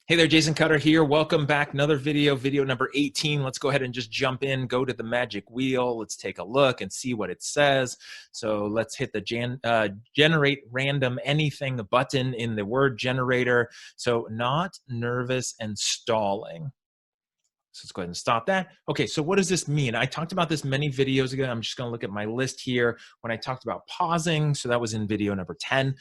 Hey there, Jason Cutter here. Welcome back. Another video number 18. Let's go ahead and just jump in, go to the magic wheel. Let's take a look and see what it says. So let's hit the generate random anything button in the word generator. So not nervous and stalling. So let's go ahead and stop that. Okay, so what does this mean? I talked about this many videos ago. I'm just going to look at my list here when I talked about pausing. So that was in video number 10.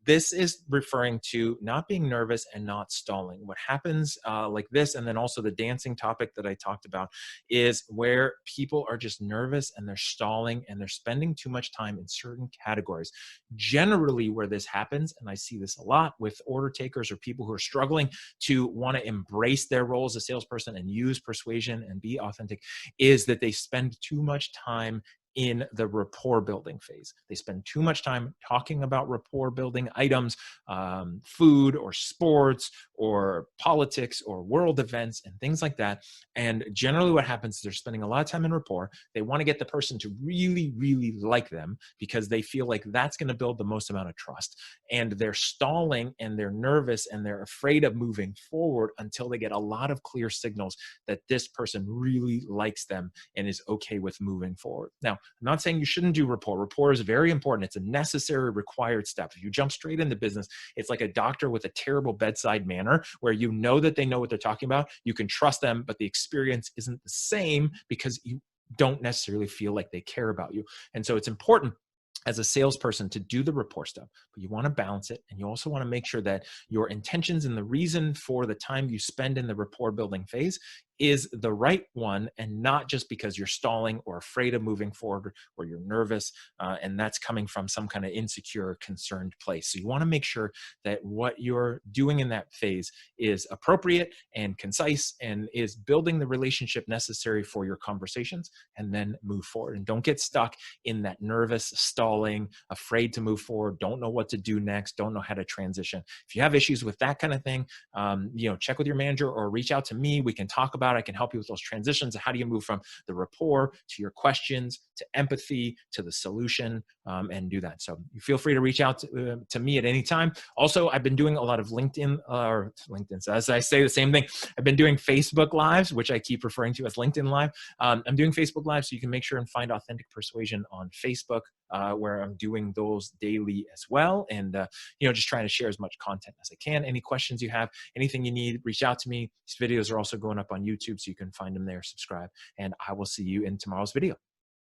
This is referring to not being nervous and not stalling. What happens like this, and then also the dancing topic that I talked about, is where people are just nervous and they're stalling and they're spending too much time in certain categories. Generally, where this happens, and I see this a lot with order takers or people who are struggling to want to embrace their role as a salesperson and use persuasion and be authentic, is that they spend too much time in the rapport building phase. They spend too much time talking about rapport building items, food or sports or politics or world events and things like that. And generally what happens is they're spending a lot of time in rapport. They want to get the person to really, really like them because they feel like that's going to build the most amount of trust. And they're stalling and they're nervous and they're afraid of moving forward until they get a lot of clear signals that this person really likes them and is okay with moving forward. Now, I'm not saying you shouldn't do rapport. Rapport is very important. It's a necessary, required step. If you jump straight into business, it's like a doctor with a terrible bedside manner where you know that they know what they're talking about. You can trust them, but the experience isn't the same because you don't necessarily feel like they care about you. And so it's important as a salesperson to do the rapport stuff, but you want to balance it. And you also want to make sure that your intentions and the reason for the time you spend in the rapport building phase is the right one, and not just because you're stalling or afraid of moving forward or you're nervous, and that's coming from some kind of insecure, concerned place. So you want to make sure that what you're doing in that phase is appropriate and concise and is building the relationship necessary for your conversations, and then move forward. And don't get stuck in that nervous, stalling, afraid to move forward, don't know what to do next, don't know how to transition. If you have issues with that kind of thing, check with your manager or reach out to me. We can talk about it. I can help you with those transitions. How do you move from the rapport to your questions, to empathy, to the solution, and do that. So you feel free to reach out to me at any time. Also, I've been doing a lot of LinkedIn, so as I say the same thing, I've been doing Facebook Lives, which I keep referring to as LinkedIn Live. I'm doing Facebook Live, so you can make sure and find Authentic Persuasion on Facebook, where I'm doing those daily as well. And, just trying to share as much content as I can. Any questions you have, anything you need, reach out to me. These videos are also going up on YouTube, so you can find them there, subscribe, and I will see you in tomorrow's video.